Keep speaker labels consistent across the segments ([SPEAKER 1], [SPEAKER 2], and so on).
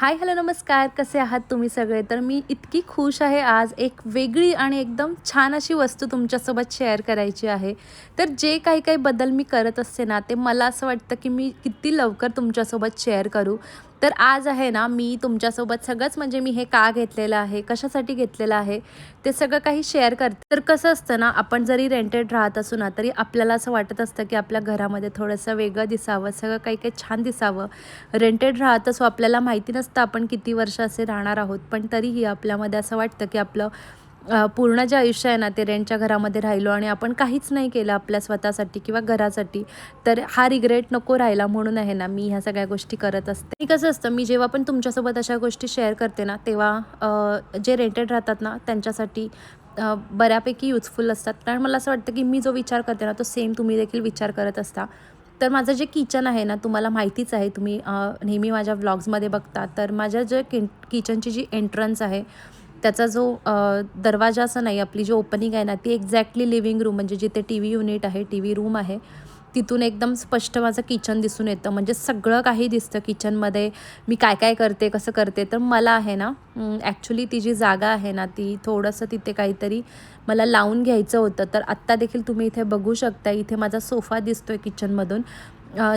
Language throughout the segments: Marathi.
[SPEAKER 1] हाय, हॅलो, नमस्कार. कसे आहात तुम्ही सगळे? तर मी इतकी खुश आहे आज एक वेगळी आणि एकदम छान अशी वस्तू तुमच्यासोबत शेअर करायची आहे. तर जे काही बदल मी करत असते ना, ते मला असं वाटतं की मी किती लवकर तुमच्यासोबत शेअर करू. तर आज आहे ना, मी तुमच्यासोबत सगळंच म्हणजे मी हे का घेतलेलं आहे, कशासाठी घेतलेलं आहे, ते सगळं काही शेअर करते. तर कसं असतं ना, आपण जरी रेंटेड राहत असू ना, तरी आपल्याला असं वाटत असतं की आपल्या घरामध्ये थोडंसं वेगळं दिसावं, सगळं काही छान दिसावं. रेंटेड राहत असो आपल्याला माहिती नसतं आपण किती वर्ष असे राहणार आहोत, पण तरीही आपल्यामध्ये असं वाटतं की आपलं पूर्ण जे आयुष्य आहे ना ते रेंटच्या घरामध्ये राहिलो आणि आपण काहीच नाही केलं आपल्या स्वतःसाठी किंवा घरासाठी. तर हा रिग्रेट नको राहिला म्हणून आहे ना मी ह्या सगळ्या गोष्टी करत असते. आणि कसं असतं, मी जेव्हा पण तुमच्यासोबत अशा गोष्टी शेअर करते ना, तेव्हा जे रेंटेड राहतात ना त्यांच्यासाठी बऱ्यापैकी युजफुल असतात. कारण मला असं वाटतं की मी जो विचार करते ना तो सेम तुम्ही देखील विचार करत असता. तर माझं जे किचन आहे ना, तुम्हाला माहितीच आहे, तुम्ही नेहमी माझ्या व्लॉग्समध्ये बघता. तर माझ्या जे किचनची जी एंट्रन्स आहे, त्याचा जो दरवाजा असं नाही, आपली जी ओपनिंग आहे ना, ती एक्झॅक्टली लिव्हिंग रूम म्हणजे जिथे टी व्ही युनिट आहे, टी व्ही रूम आहे, तिथून एकदम स्पष्ट माझं किचन दिसून येतं. म्हणजे सगळं काही दिसतं किचनमध्ये. मी काय काय करते, कसं करते. तर मला आहे ना, ॲक्च्युली ती जी जागा आहे ना, ती थोडंसं तिथे काहीतरी मला लावून घ्यायचं होतं. तर आत्ता देखील तुम्ही इथे बघू शकता, इथे माझा सोफा दिसतोय किचनमधून.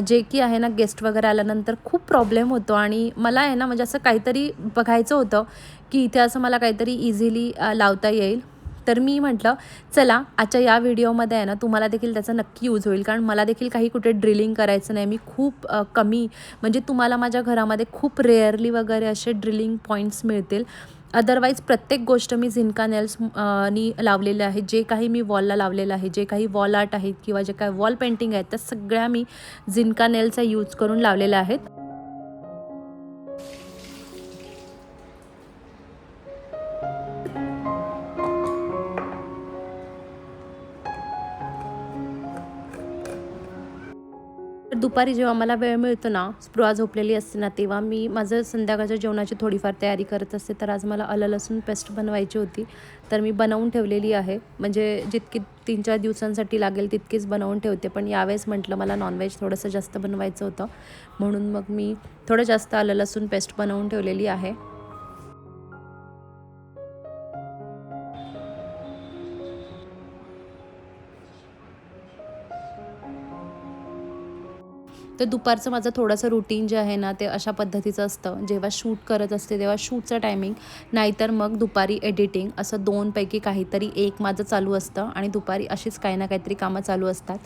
[SPEAKER 1] जे की आहे ना, गेस्ट वगैरे आल्यानंतर खूप प्रॉब्लेम होतो आणि मला आहे ना, म्हणजे असं काहीतरी बघायचं होतं की इथे असं मला काहीतरी इझिली लावता येईल. तर मी म्हटलं, चला आजच्या या व्हिडिओमध्ये आहे ना, तुम्हाला देखील त्याचा नक्की यूज होईल. कारण मला देखील काही कुठे ड्रिलिंग करायचं नाही. मी खूप कमी, म्हणजे तुम्हाला माझ्या घरामध्ये खूप रेअरली वगैरे असे ड्रिलिंग पॉईंट्स मिळतील. अदरवाईज प्रत्येक गोष्ट मी झिनका नेल्स नी लावलेले आहे. जे काही मी वॉलला लावलेलं आहे, जे काही वॉल आर्ट आहेत किंवा जे काही वॉल पेंटिंग आहेत, त्या सगळ्या मी झिनका नेलचा यूज करून लावलेल्या आहेत. तर दुपारी जेव्हा मला वेळ मिळतो ना, स्पृहा झोपलेली असते ना, तेव्हा मी माझं संध्याकाळच्या जेवणाची थोडीफार तयारी करत असते. तर आज मला आलं लसूण पेस्ट बनवायची होती. तर मी बनवून ठेवलेली आहे. म्हणजे जितकी 3-4 दिवसांसाठी लागेल तितकीच बनवून ठेवते. पण यावेळेस म्हटलं मला नॉनव्हेज थोडंसं जास्त बनवायचं होतं. म्हणून मग मी थोडं जास्त आलं लसूण पेस्ट बनवून ठेवलेली आहे. तर दुपारचं माझं थोडंसं रुटीन जे आहे ना, ते अशा पद्धतीचं असतं. जेव्हा शूट करत असते तेव्हा शूटचं टायमिंग, नाहीतर मग दुपारी एडिटिंग, असं 2 पैकी काहीतरी एक माझं चालू असतं आणि दुपारी अशीच काही ना काहीतरी कामं चालू असतात.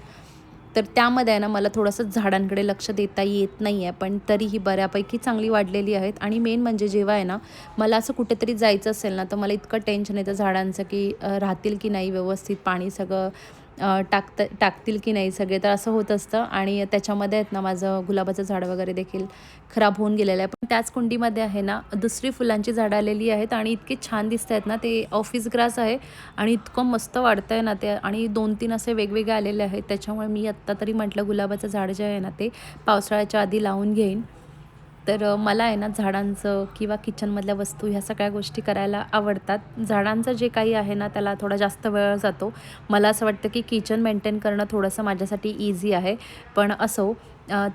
[SPEAKER 1] तर त्यामध्ये आहे ना, मला थोडंसं झाडांकडे लक्ष देता येत नाही आहे, पण तरीही बऱ्यापैकी चांगली वाढलेली आहेत. आणि मेन म्हणजे जेव्हा आहे ना, मला असं कुठेतरी जायचं असेल ना, तर मला इतकं टेन्शन येतं झाडांचं, की राहतील की नाही व्यवस्थित, पाणी सगळं टाकतील की नाही सगळे, तर असं होत असतं. आणि त्याच्यामध्ये आहेत ना, माझं गुलाबाचं झाड वगैरे देखील खराब होऊन गेलेलं आहे. पण त्याच कुंडीमध्ये आहे ना, दुसरी फुलांची झाडं आलेली आहेत आणि इतकी छान दिसत आहेत ना, ते ऑफिस ग्रास आहे आणि इतकं मस्त वाढतं आहे ना ते, आणि 2-3 असे वेगवेगळे आलेले आहेत. त्याच्यामुळे मी आत्ता तरी म्हटलं गुलाबाचं झाड जे आहे ना, ते पावसाळ्याच्या आधी लावून घेईन. तर मला आहे ना, झाडांचं किंवा किचनमधल्या वस्तू ह्या सगळ्या गोष्टी करायला आवडतात. झाडांचं जे काही आहे ना, त्याला थोडा जास्त वेळ जातो. मला असं वाटतं की किचन मेंटेन करणं थोडंसं माझ्यासाठी ईझी आहे. पण असो,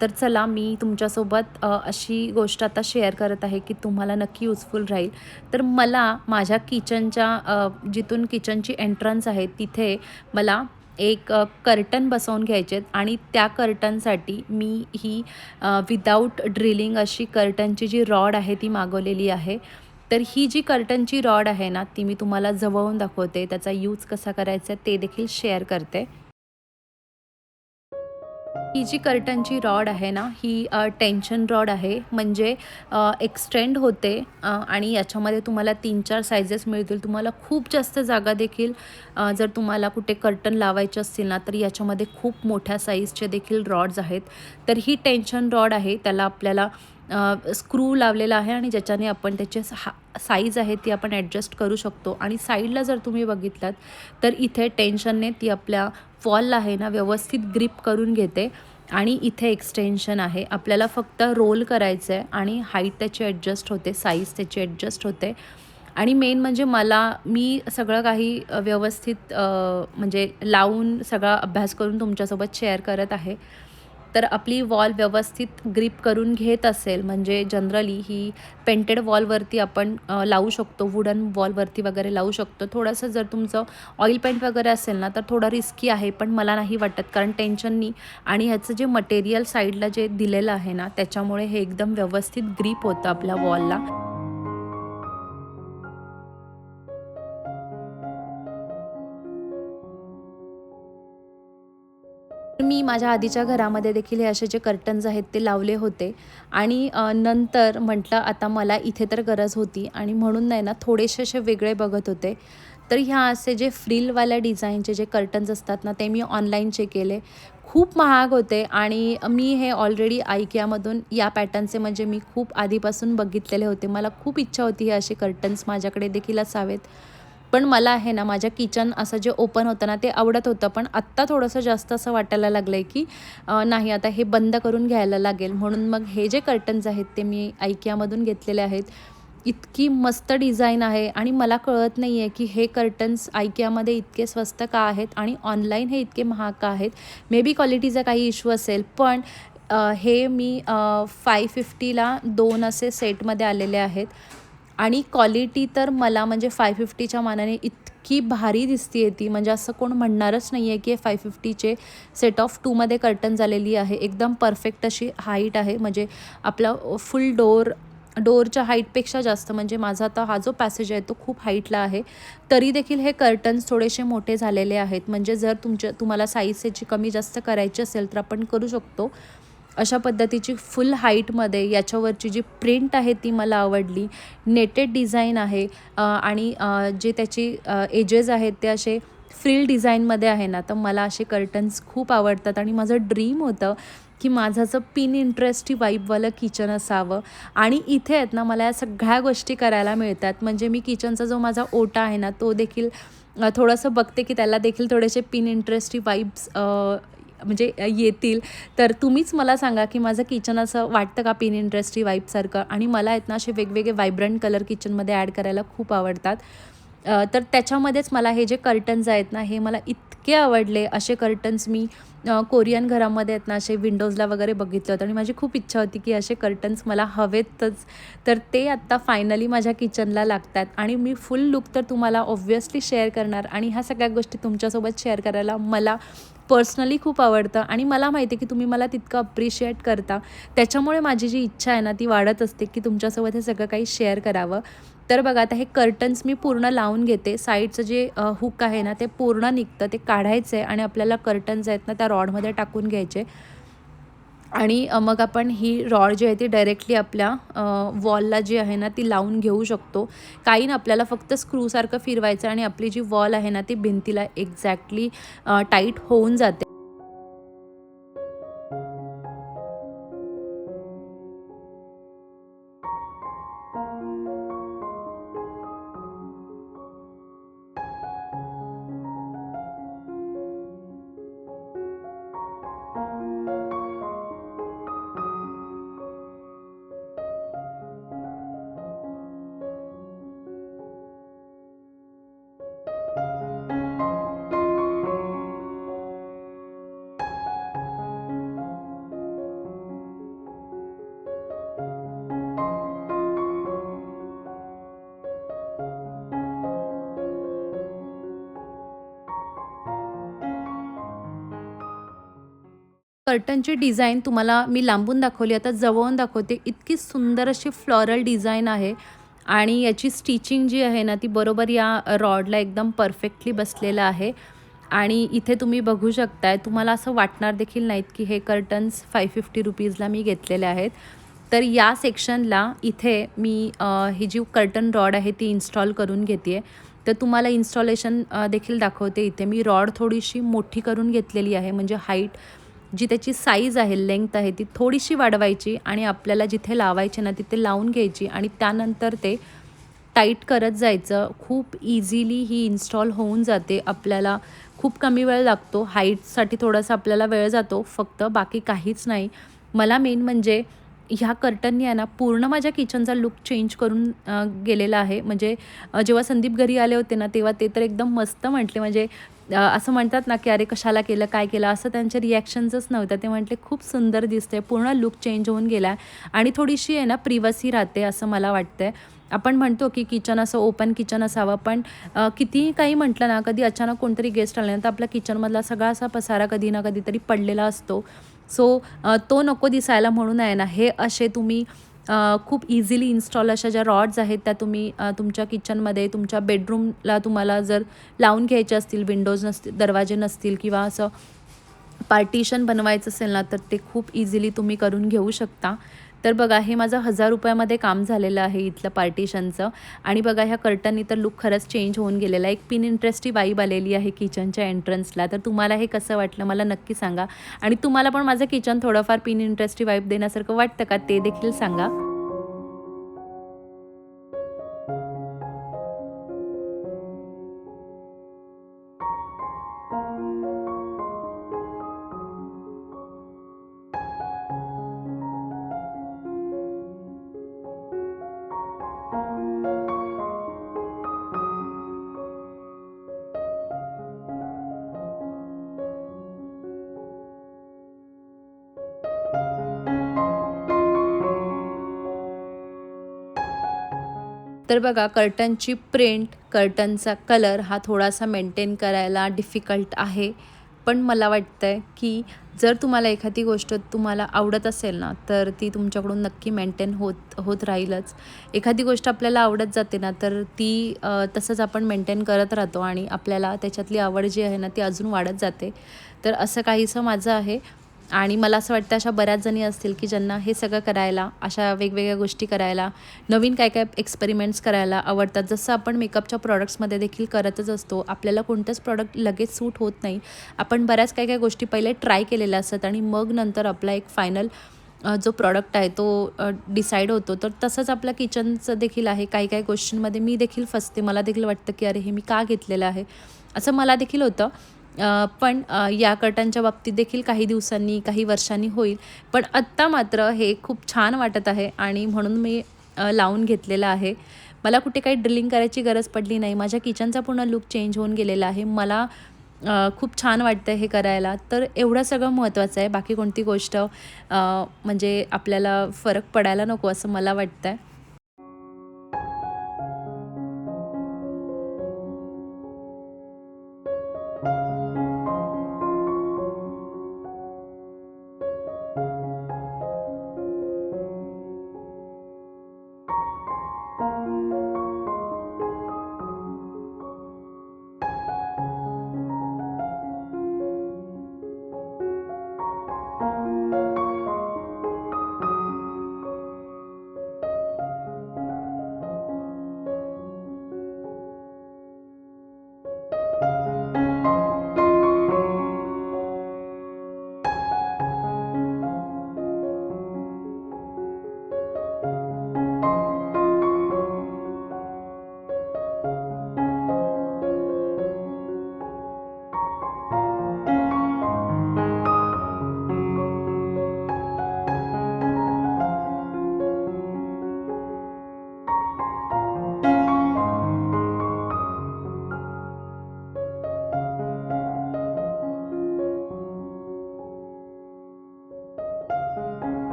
[SPEAKER 1] तर चला मी तुमच्यासोबत अशी गोष्ट आता शेअर करत आहे की तुम्हाला नक्की युजफुल राहील. तर मला माझ्या किचनच्या जिथून किचनची एंट्रन्स आहे तिथे मला एक कर्टन बसवून घ्यायचे आहेत आणि त्या कर्टनसाठी मी ही विदाऊट ड्रिलिंग अशी कर्टनची जी रॉड आहे ती मागवलेली आहे. तर ही जी कर्टनची रॉड आहे ना, ती मी तुम्हाला जवळून दाखवते. त्याचा यूज कसा करायचा ते देखील शेअर करते. ही जी कर्टनची रॉड आहे ना, ही टेन्शन रॉड आहे. म्हणजे एक्सटेंड होते आणि याच्यामध्ये तुम्हाला 3-4 साइजेस मिळतील. तुम्हाला खूप जास्त जागा देखील, जर तुम्हाला कुठे कर्टन लावायचे असतील ना, तर याच्यामध्ये खूप मोठ्या साईजचे देखील रॉड्स आहेत. तर ही टेन्शन रॉड आहे. त्याला आपल्याला स्क्रू लावलेला आहे आणि ज्याच्याने आपण त्याची साईज आहे ती आपण ॲडजस्ट करू शकतो. आणि साईडला जर तुम्ही बघितलात, तर इथे टेन्शनने ती आपल्या वॉलला आहे ना, व्यवस्थित ग्रिप करून घेते. आणि इथे एक्सटेन्शन आहे. आपल्याला फक्त रोल करायचं आहे आणि हाईट त्याची ॲडजस्ट होते, साईज त्याची ॲडजस्ट होते. आणि मेन म्हणजे मी सगळं काही व्यवस्थित म्हणजे लावून सगळा अभ्यास करून तुमच्यासोबत शेअर करत आहे. तर आपली वॉल व्यवस्थित ग्रिप करून घेत असेल, म्हणजे जनरली ही पेंटेड वॉलवरती आपण लावू शकतो, वुडन वॉलवरती वगैरे लावू शकतो. थोडंसं जर तुमचं ऑइल पेंट वगैरे असेल ना, तर थोडं रिस्की आहे, पण मला नाही वाटत, कारण टेन्शननी आणि ह्याचं जे मटेरियल साईडला जे दिलेलं आहे ना, त्याच्यामुळे हे एकदम व्यवस्थित ग्रिप होतं आपल्या वॉलला. मी माझ्या आधीच्या घरामध्ये देखील हे असे जे कर्टन्स आहेत ते लावले होते आणि नंतर म्हटलं आता मला इथे तर गरज होती आणि म्हणून नाही ना थोडेसे असे वेगळे बघत होते. तर ह्या असे जे फ्रिलवाल्या डिझाईनचे जे कर्टन्स असतात ना, ते मी ऑनलाईन चेक केले. खूप महाग होते आणि मी हे ऑलरेडी IKEAमधून या पॅटर्नचे म्हणजे मी खूप आधीपासून बघितलेले होते. मला खूप इच्छा होती हे असे कर्टन्स माझ्याकडे देखील असावेत. पण मला आहे ना, माझ्या किचन असं जे ओपन होतं ना, ते आवडत होतं. पण आत्ता थोडंसं जास्त असं वाटायला लागलं आहे, की नाही आता हे बंद करून घ्यायला लागेल. म्हणून मग हे जे कर्टन्स आहेत, ते मी IKEAमधून घेतलेले आहेत. इतकी मस्त डिझाइन आहे आणि मला कळत नाही आहे, की हे कर्टन्स IKEAमध्ये इतके स्वस्त का आहेत आणि ऑनलाईन हे इतके महाग का आहेत? मे बी क्वालिटीचा काही इश्यू असेल, पण हे मी 550ला 2 असे सेटमध्ये आलेले आहेत आणि क्वालिटी तर मला म्हणजे 550च्या मानाने इतकी भारी दिसते आहे ती, म्हणजे असं कोण म्हणणारच नाही आहे, की हे 550चे सेट ऑफ 2मध्ये कर्टन्स आलेली आहे. एकदम परफेक्ट अशी हाईट आहे, म्हणजे आपला फुल डोअरच्या हाईटपेक्षा जास्त, म्हणजे माझा आता हा जो पॅसेज आहे तो खूप हाईटला आहे. तरी देखील हे कर्टन्स थोडेसे मोठे झालेले आहेत. म्हणजे जर तुम्हाला साईज याची कमी जास्त करायची असेल तर आपण करू शकतो. अशा पद्धतीची फुल हाईटमध्ये याच्यावरची जी प्रिंट आहे ती मला आवडली. नेटेड डिझाईन आहे आणि जे त्याची एजेस आहेत ते असे फ्रिल डिझाईनमध्ये आहे ना, तर मला असे कर्टन्स खूप आवडतात आणि माझं ड्रीम होतं, की माझं असं पिन इंटरेस्टी वाईबवालं किचन असावं आणि इथे आहेत ना मला या सगळ्या गोष्टी करायला मिळतात. म्हणजे मी किचनचा जो माझा ओटा आहे ना, तो देखील थोडंसं बघते, की त्याला देखील थोडेसे पिन इंटरेस्टी वाईब्स म्हणजे येतील. तर तुम्हीच मला सांगा, की माझं किचन असं वाटतं का पिन इंटरेस्टी वाईबसारखं? आणि मला आहेत ना असे वेगवेगळे व्हायब्रंट कलर किचनमध्ये ॲड करायला खूप आवडतात. तर त्याच्यामध्येच मला हे जे कर्टन्स आहेत ना, हे मला इतके आवडले. असे कर्टन्स मी कोरियन घरामध्ये आहेत ना, असे विंडोजला वगैरे बघितलं होतं आणि माझी खूप इच्छा होती, की असे कर्टन्स मला हवेतच. तर ते आत्ता फायनली माझ्या किचनला लागतात आणि मी फुल लूक तर तुम्हाला ऑब्व्हियसली शेअर करणार आणि ह्या सगळ्या गोष्टी तुमच्यासोबत शेअर करायला मला पर्सनली खूप आवडतं आणि मला माहिती आहे, की तुम्ही मला तितकं अप्रिशिएट करता. त्याच्यामुळे माझी जी इच्छा आहे ना, ती वाढत असते, की तुमच्यासोबत हे सगळं काही शेअर करावं. तर बघा आता हे कर्टन्स मी पूर्ण लावून घेते. साईडचं जे हुक आहे ना, ते पूर्ण निघतं, ते काढायचं आहे आणि आपल्याला कर्टन्स आहेत ना, त्या रॉडमध्ये टाकून घ्यायचे आणि मग आपण ही रॉड जी आहे ती डायरेक्टली आपल्या वॉलला जी आहे ना, ती लावून घेऊ शकतो. काही ना, आपल्याला फक्त स्क्रूसारखं फिरवायचं आणि आपली जी वॉल आहे ना, ती भिंतीला एक्झॅक्टली टाईट होऊन जाते. कर्टनची डिझाईन तुम्हाला मी लांबून दाखवली, आता जवळून दाखवते. इतकी सुंदर अशी फ्लॉरल डिझाईन आहे आणि याची स्टिचिंग जी आहे ना, ती बरोबर या रॉडला एकदम परफेक्टली बसलेलं आहे आणि इथे तुम्ही बघू शकताय. तुम्हाला असं वाटणार देखील नाहीत, की हे कर्टन्स ₹550 मी घेतलेले आहेत. तर या सेक्शनला इथे मी ही जी कर्टन रॉड आहे ती इन्स्टॉल करून घेते आहे. तर तुम्हाला इन्स्टॉलेशन देखील दाखवते. इथे मी रॉड थोडीशी मोठी करून घेतलेली आहे, म्हणजे हाईट जी त्याची साईज आहे, लेंग्थ आहे, ती थोडीशी वाढवायची आणि आपल्याला जिथे लावायचे ना तिथे लावून घ्यायची आणि त्यानंतर ते टाईट करत जायचं. खूप इझिली ही इन्स्टॉल होऊन जाते. आपल्याला खूप कमी वेळ लागतो. हाईटसाठी थोडासा आपल्याला वेळ जातो फक्त, बाकी काहीच नाही. मला मेन म्हणजे ह्या कर्टननी आहे ना पूर्ण माझ्या किचनचा लूक चेंज करून गेलेला आहे. म्हणजे जेव्हा संदीप घरी आले होते ना, तेव्हा ते तर एकदम मस्त म्हटले, म्हणजे असं म्हणतात ना, की "अरे कशाला केलं, काय केलं?" असं त्यांचे रिॲक्शन्सच नव्हत्या. ते म्हटले, "खूप सुंदर दिसते." पूर्ण लूक चेंज होऊन गेला आणि थोडीशी आहे ना प्रिव्हसी राहते असं मला वाटतंय. आपण म्हणतो, की किचन असं ओपन किचन असावं, पण कितीही काही म्हटलं ना, कधी अचानक कोणतरी गेस्ट आल्यानंतर आपल्या किचनमधला सगळा असा पसारा कधी ना कधीतरी पडलेला असतो. सो तो नको दिसायला म्हणून आहे ना, हे असे तुम्ही खूप इझिली इन्स्टॉल अशा ज्या रॉड्स आहेत त्या तुम्ही तुमच्या किचनमध्ये, तुमच्या बेडरूमला तुम्हाला जर लावून घ्यायचे असतील, विंडोज नसतील, दरवाजे नसतील किंवा असं पार्टिशन बनवायचं असेल ना, तर ते खूप इझिली तुम्ही करून घेऊ शकता. तर बघा, हे माझं ₹1000 काम झालेलं आहे इथलं पार्टिशनचं. आणि बघा, ह्या कर्टननी तर लूक खरंच चेंज होऊन गेलेला आहे. एक पिनिंटरेस्टी वाइब आलेली आहे किचनच्या एंट्रन्सला. तर तुम्हाला हे कसं वाटलं मला नक्की सांगा. आणि तुम्हाला पण माझं किचन थोडंफार पिनिंटरेस्टी वाइब देण्यासारखं वाटतं का, ते देखील सांगा. तर बघा, कर्टनची प्रिंट, कर्टनचा कलर हा थोडासा मेंटेन करायला डिफिकल्ट आहे. पण मला वाटतंय, की जर तुम्हाला एखादी गोष्ट तुम्हाला आवडत असेल ना, तर ती तुमच्याकडून नक्की मेंटेन होत होत राहीलच. एखादी गोष्ट आपल्याला आवडत जाते ना, तर ती तसंच आपण मेंटेन करत राहतो आणि आपल्याला त्याच्यातली आवड जी आहे ना, ती अजून वाढत जाते. तर असं काहीसं माझं आहे. आणि मला असं वाटतं अशा बऱ्याच जणी असतील, की ज्यांना हे सगळं करायला, अशा वेगवेगळ्या गोष्टी करायला, नवीन काय-काय एक्सपेरिमेंट्स करायला आवडतात. जसं आपण मेकअपच्या प्रॉडक्ट्समध्ये देखील करतच असतो. आपल्याला कोणतंच प्रॉडक्ट लगेच सूट होत नाही. आपण बऱ्याच काही-काही गोष्टी पहिले ट्राय केलेल्या असतात आणि मग नंतर आपला एक फायनल जो प्रॉडक्ट आहे तो डिसाईड होतो. तर तसंच आपल्या किचनचं देखील आहे. काही-काही गोष्टींमध्ये मी देखील फसते. मला देखील वाटतं, की अरे हे मी का घेतलेलं आहे? असं मला देखील होतं. पण या कर्टनच्या बाबतीत देखील काही दिवसांनी, काही वर्षांनी होईल. पण आत्ता मात्र हे खूप छान वाटत आहे आणि म्हणून मी लावून घेतलेलं आहे. मला कुठे काही ड्रिलिंग करायची गरज पडली नाही. माझ्या किचनचा पूर्ण लूक चेंज होऊन गेलेला आहे. मला खूप छान वाटतं हे करायला. तर एवढं सगळं महत्त्वाचं आहे. बाकी कोणती गोष्ट म्हणजे आपल्याला फरक पडायला नको असं मला वाटतंय.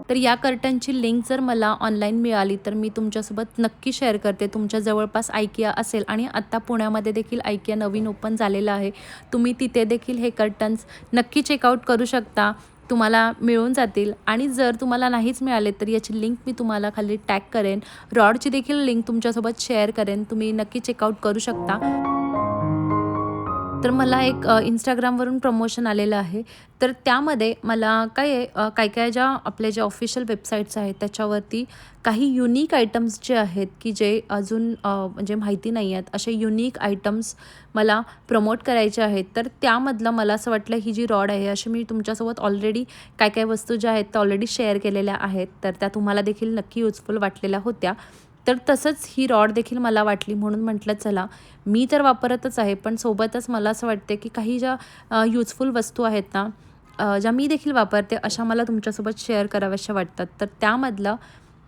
[SPEAKER 1] तर या कर्टनची लिंक जर मला ऑनलाईन मिळाली तर मी तुमच्यासोबत नक्की शेअर करते. तुमच्या जवळपास IKEA असेल आणि आत्ता पुण्यामध्ये देखील IKEA नवीन ओपन झालेलं आहे. तुम्ही तिथे देखील हे कर्टन्स नक्की चेकआउट करू शकता. तुम्हाला मिळून जातील आणि जर तुम्हाला नाहीच मिळाले तर याची लिंक मी तुम्हाला खाली टॅग करेन. रॉडची देखील लिंक तुमच्यासोबत शेअर करेन. तुम्ही नक्की चेकआउट करू शकता. तर मला एक Instagramवरून प्रमोशन आलेलं आहे. तर त्यामध्ये मला काय आहे काय-काय ज्या आपल्या ज्या ऑफिशियल वेबसाईट्स आहेत त्याच्यावरती काही युनिक आयटम्स जे आहेत, की जे अजून म्हणजे माहिती नाही आहेत, असे युनिक आयटम्स मला प्रमोट करायचे आहेत. तर त्यामधलं मला असं वाटलं ही जी रॉड आहे, अशी मी तुमच्यासोबत ऑलरेडी काय-काय वस्तू ज्या आहेत त्या ऑलरेडी शेअर केलेल्या आहेत. तर त्या तुम्हाला देखील नक्की युजफुल वाटलेल्या होत्या. तर तसंच ही रॉड देखील मला वाटली म्हणून म्हटलं चला, मी तर वापरतच आहे, पण सोबतच मला असं वाटते की काही ज्या युजफुल वस्तू आहेत ना, ज्या मी देखील वापरते अशा मला तुमच्यासोबत शेअर कराव्याशा वाटतात. तर त्यामधलं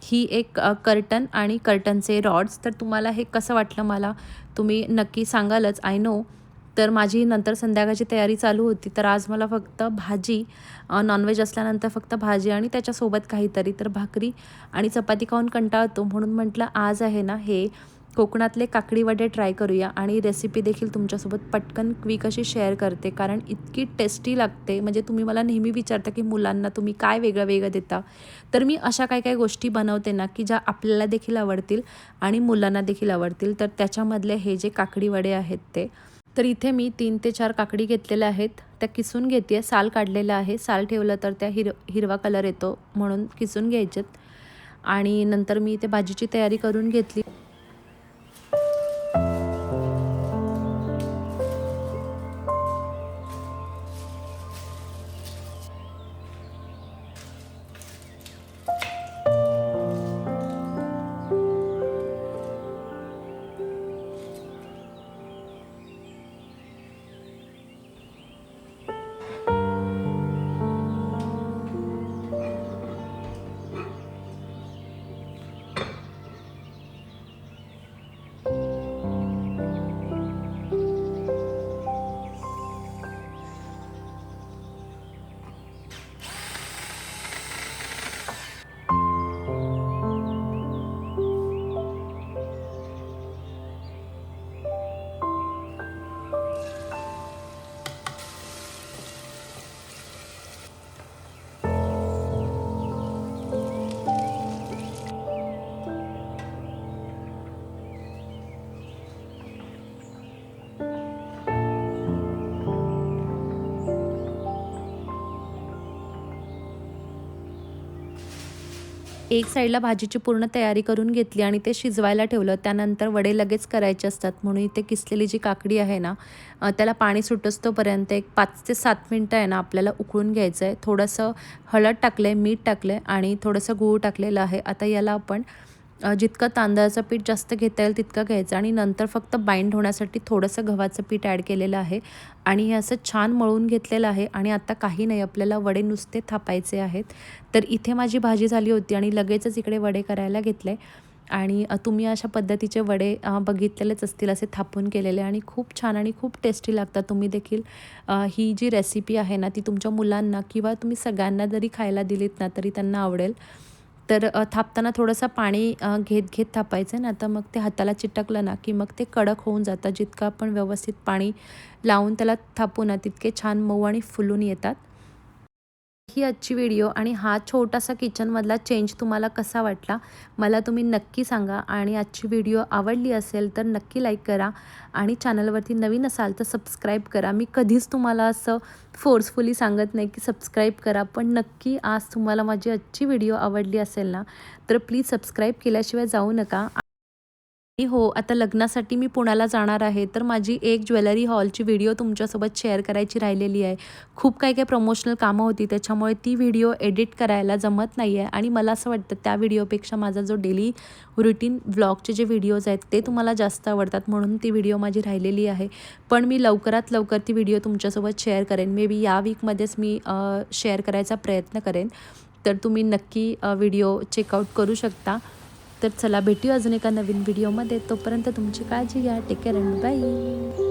[SPEAKER 1] ही एक कर्टन आणि कर्टनचे रॉड्स. तर तुम्हाला हे कसं वाटलं मला तुम्ही नक्की सांगालच, आय नो. तर माझी नंतर संध्याकाळची तयारी चालू होती. तर आज मला फक्त भाजी, नॉनव्हेज असल्यानंतर फक्त भाजी आणि त्याच्यासोबत काहीतरी. तर भाकरी आणि चपाती खाऊन कंटाळतो म्हणून म्हटलं आज आहे ना हे कोकणातले काकडी वडे ट्राय करूया आणि रेसिपी देखील तुमच्यासोबत पटकन क्विक अशी शेअर करते, कारण इतकी टेस्टी लागते. म्हणजे तुम्ही मला नेहमी विचारता की मुलांना तुम्ही काय वेगळं वेगळं देता, तर मी अशा काही काही गोष्टी बनवते ना की ज्या आपल्याला देखील आवडतील आणि मुलांना देखील आवडतील. तर त्याच्यामधले हे जे काकडी वडे आहेत ते, तर इथे मी 3 ते 4 काकडी घेतलेल्या आहेत. त्या किसून घेते आहे, साल काढलेलं आहे. साल ठेवलं तर त्या हिरवा कलर येतो म्हणून किसून घ्यायचेत. आणि नंतर मी इथे भाजीची तयारी करून घेतली. एक साईडला भाजीची पूर्ण तयारी करून घेतली आणि ते शिजवायला ठेवलं. त्यानंतर वडे लगेच करायचे असतात म्हणून इथे किसलेली जी काकडी आहे ना, त्याला पाणी सुटोस्तोपर्यंत एक 5 ते 7 मिनटं आहे ना आपल्याला उकळून घ्यायचं आहे. थोडंसं हळद टाकलं आहे, मीठ टाकलं आहे आणि थोडंसं गूळ टाकलेलं आहे. आता याला आपण जितकं तांदळाचं पीठ जास्त घेता येईल तितकं घ्यायचं आणि नंतर फक्त बाइंड होण्यासाठी थोडंसं गव्हाचं पीठ ॲड केलेलं आहे आणि हे असं छान मळून घेतलेलं आहे. आणि आता काही नाही, आपल्याला वडे नुसते थापायचे आहेत. तर इथे माझी भाजी झाली होती आणि लगेचच इकडे वडे करायला घेतले. आणि तुम्ही अशा पद्धतीचे वडे बघितलेलेच असतील, असे थापून केलेले आणि खूप छान आणि खूप टेस्टी लागतात. तुम्ही देखील ही जी रेसिपी आहे ना ती तुमच्या मुलांना किंवा तुम्ही सगळ्यांना जरी खायला दिलीत ना तरी त्यांना आवडेल. तर थापताना थोडंसं पाणी घेत घेत थापायचं ना, तर मग ते हाताला चिटकलं ना की मग ते कडक होऊन जातं. जितकं आपण व्यवस्थित पाणी लावून त्याला थापू ना तितके छान मऊ आणि फुलून येतात. ही आजची व्हिडिओ आणि हा छोटासा किचनमधला चेंज तुम्हाला कसा वाटला मला तुम्ही नक्की सांगा. आणि आजची व्हिडिओ आवडली असेल तर नक्की लाईक करा आणि चॅनलवरती नवीन असाल तर सबस्क्राईब करा. मी कधीच तुम्हाला असं फोर्सफुली सांगत नाही की सबस्क्राईब करा, पण नक्की आज तुम्हाला माझी आजची व्हिडिओ आवडली असेल ना तर प्लीज सबस्क्राईब केल्याशिवाय जाऊ नका. हो, आता लग्नासाठी मी पुण्याला जाणार आहे, तर माझी एक ज्वेलरी हॉलची व्हिडिओ तुमच्यासोबत शेअर करायची राहिलेली आहे. खूप काही प्रमोशनल कामं होती, त्याच्यामुळे ती व्हिडिओ एडिट करायला जमत नाही आहे आणि मला असं वाटतं त्या व्हिडिओपेक्षा माझा जो डेली रुटीन व्लॉगचे जे व्हिडिओज आहेत ते तुम्हाला जास्त आवडतात, म्हणून ती व्हिडिओ माझी राहिलेली आहे. पण मी लवकरात लवकर ती व्हिडिओ तुमच्यासोबत शेअर करेन. मे बी या वीकमध्येच मी शेअर करायचा प्रयत्न करेन. तर तुम्ही नक्की व्हिडिओ चेकआउट करू शकता. तर चला भेटूया अजून एका नवीन व्हिडिओमध्ये. तोपर्यंत तुमची काळजी घ्या. Take care and bye.